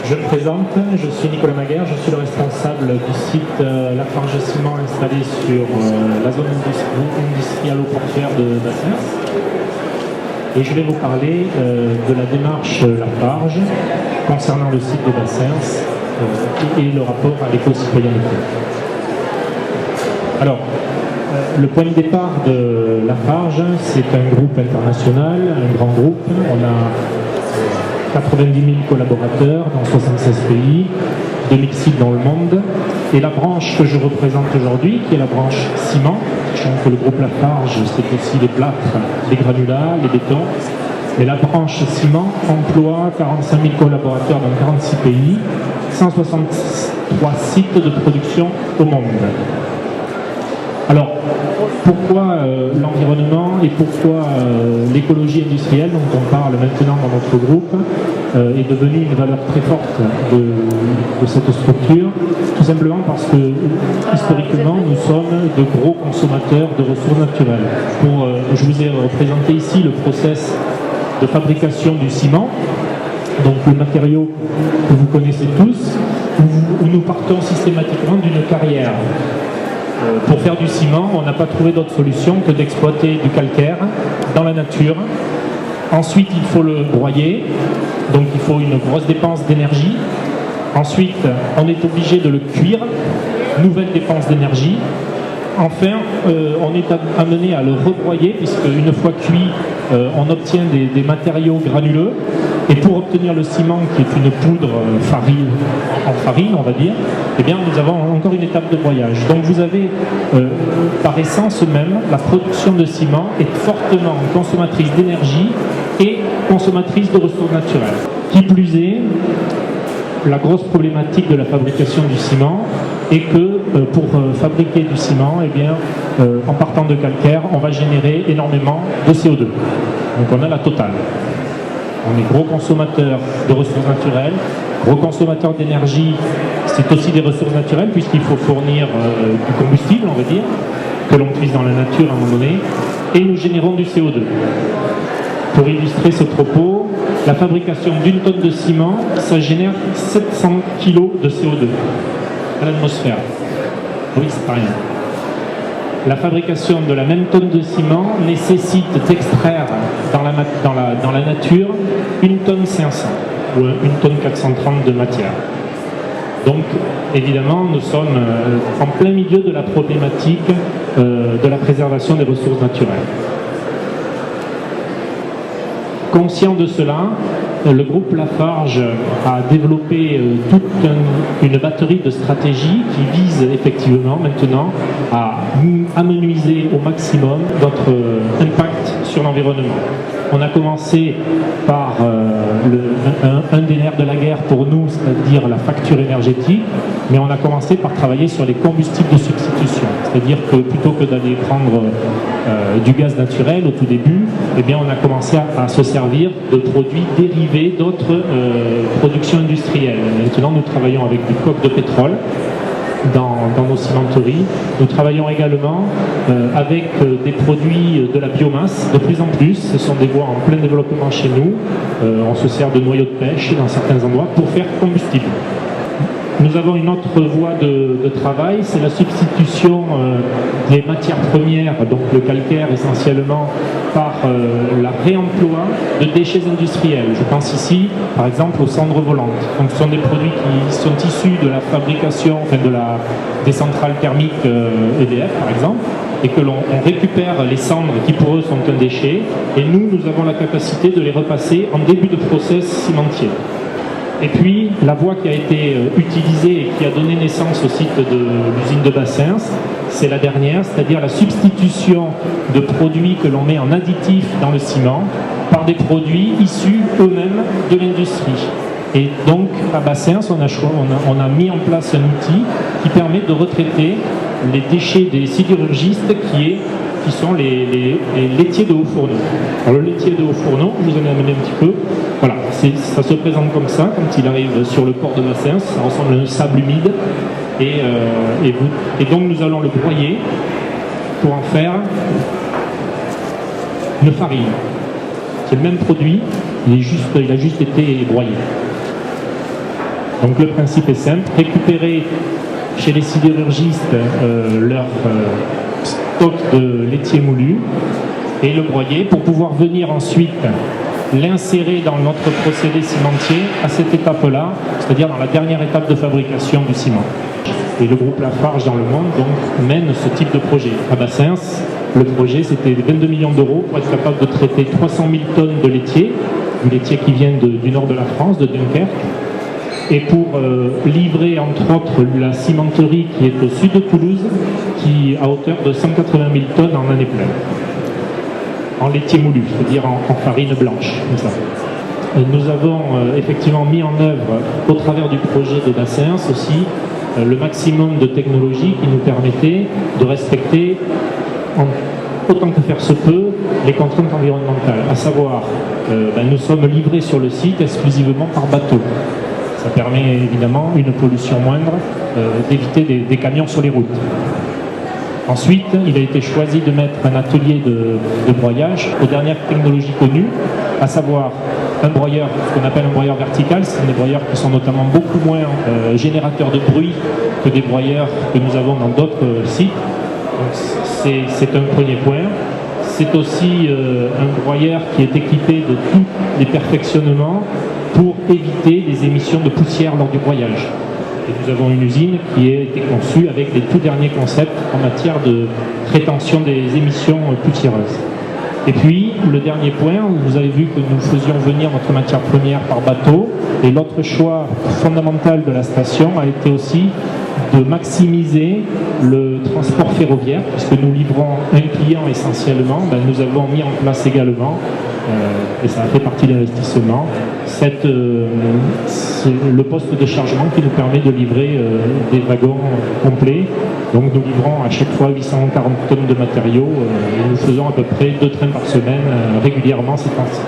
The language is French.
Je me présente, je suis Nicolas Maguère, je suis le responsable du site Lafarge Ciment installé sur la zone industrielle-portuaire de Bassens. Et je vais vous parler de la démarche Lafarge concernant le site de Bassens et le rapport à l'éco-citoyenneté. Alors, le point de départ de Lafarge, c'est un groupe international, un grand groupe. On a 90 000 collaborateurs dans 76 pays, 2000 sites dans le monde. Et la branche que je représente aujourd'hui, qui est la branche ciment, sachant que le groupe Lafarge, c'est aussi les plâtres, les granulats, les bétons. Et la branche ciment emploie 45 000 collaborateurs dans 46 pays, 163 sites de production au monde. Alors, pourquoi l'environnement et pourquoi l'écologie industrielle, dont on parle maintenant dans notre groupe, est devenue une valeur très forte de cette structure? Tout simplement parce que, historiquement, nous sommes de gros consommateurs de ressources naturelles. Je vous ai représenté ici le process de fabrication du ciment, donc le matériau que vous connaissez tous, où nous partons systématiquement d'une carrière. Pour faire du ciment, on n'a pas trouvé d'autre solution que d'exploiter du calcaire dans la nature. Ensuite, il faut le broyer, donc il faut une grosse dépense d'énergie. Ensuite, on est obligé de le cuire, nouvelle dépense d'énergie. Enfin, on est amené à le rebroyer, puisque une fois cuit, on obtient des matériaux granuleux. Et pour obtenir le ciment, qui est une poudre en farine, on va dire, eh bien, nous avons encore une étape de broyage. Donc vous avez, par essence même, la production de ciment est fortement consommatrice d'énergie et consommatrice de ressources naturelles. Qui plus est, la grosse problématique de la fabrication du ciment est que pour fabriquer du ciment, eh bien, en partant de calcaire, on va générer énormément de CO2. Donc on a la totale. On est gros consommateur de ressources naturelles, gros consommateur d'énergie, c'est aussi des ressources naturelles puisqu'il faut fournir du combustible, on va dire, que l'on puise dans la nature à un moment donné, et nous générons du CO2. Pour illustrer ce propos, la fabrication d'une tonne de ciment, ça génère 700 kg de CO2 à l'atmosphère. Oui, c'est pas rien. La fabrication de la même tonne de ciment nécessite d'extraire dans la nature une tonne 500 ou une tonne 430 de matière. Donc, évidemment, nous sommes en plein milieu de la problématique de la préservation des ressources naturelles. Conscient de cela, le groupe Lafarge a développé toute une batterie de stratégies qui visent effectivement maintenant à amenuiser au maximum notre impact sur l'environnement. On a commencé par un des nerfs de la guerre pour nous, c'est-à-dire la facture énergétique, mais on a commencé par travailler sur les combustibles de substitution. C'est-à-dire que plutôt que d'aller prendre du gaz naturel au tout début, eh bien on a commencé à se servir de produits dérivés d'autres productions industrielles. Maintenant, nous travaillons avec du coke de pétrole dans nos cimenteries. Nous travaillons également avec des produits de la biomasse de plus en plus. Ce sont des voies en plein développement chez nous. On se sert de noyaux de pêche dans certains endroits pour faire combustible. Nous avons une autre voie de travail, c'est la substitution des matières premières, donc le calcaire essentiellement, par la réemploi de déchets industriels. Je pense ici, par exemple, aux cendres volantes. Donc, ce sont des produits qui sont issus de la fabrication, des centrales thermiques EDF, par exemple, et que l'on récupère les cendres qui pour eux sont un déchet, et nous avons la capacité de les repasser en début de process cimentier. Et puis, la voie qui a été utilisée et qui a donné naissance au site de l'usine de Bassens, c'est la dernière, c'est-à-dire la substitution de produits que l'on met en additif dans le ciment par des produits issus eux-mêmes de l'industrie. Et donc, à Bassens, on a mis en place un outil qui permet de retraiter les déchets des sidérurgistes qui sont les laitiers de haut fourneau. Alors, le laitier de haut fourneau, je vous en ai amené un petit peu. Voilà, ça se présente comme ça quand il arrive sur le port de Bassens. Ça ressemble à un sable humide. Et donc, nous allons le broyer pour en faire une farine. C'est le même produit, il a juste été broyé. Donc le principe est simple, récupérer chez les sidérurgistes leur stock de laitier moulu et le broyer pour pouvoir venir ensuite l'insérer dans notre procédé cimentier à cette étape-là, c'est-à-dire dans la dernière étape de fabrication du ciment. Et le groupe Lafarge dans le monde donc, mène ce type de projet. À Bassins, le projet c'était 22 millions d'euros pour être capable de traiter 300 000 tonnes de laitier, du laitier qui vient du nord de la France, de Dunkerque, et pour livrer entre autres la cimenterie qui est au sud de Toulouse, qui à hauteur de 180 000 tonnes en année pleine. En laitier moulu, c'est-à-dire en farine blanche, comme ça. Nous avons effectivement mis en œuvre, au travers du projet de Bassins aussi, le maximum de technologies qui nous permettaient de respecter, autant que faire se peut, les contraintes environnementales. À savoir, nous sommes livrés sur le site exclusivement par bateau. Ça permet évidemment une pollution moindre, d'éviter des camions sur les routes. Ensuite, il a été choisi de mettre un atelier de broyage aux dernières technologies connues, à savoir un broyeur, ce qu'on appelle un broyeur vertical, c'est des broyeurs qui sont notamment beaucoup moins générateurs de bruit que des broyeurs que nous avons dans d'autres sites. C'est un premier point. C'est aussi un broyeur qui est équipé de tous les perfectionnements pour éviter des émissions de poussière lors du broyage. Et nous avons une usine qui a été conçue avec les tout derniers concepts en matière de rétention des émissions poussiéreuses. Et puis, le dernier point, vous avez vu que nous faisions venir notre matière première par bateau, et l'autre choix fondamental de la station a été aussi de maximiser le transport ferroviaire, puisque nous livrons un client essentiellement, nous avons mis en place également, et ça a fait partie de l'investissement, le poste de chargement qui nous permet de livrer des wagons complets. Donc nous livrons à chaque fois 840 tonnes de matériaux et nous faisons à peu près 2 trains par semaine régulièrement ces temps-ci.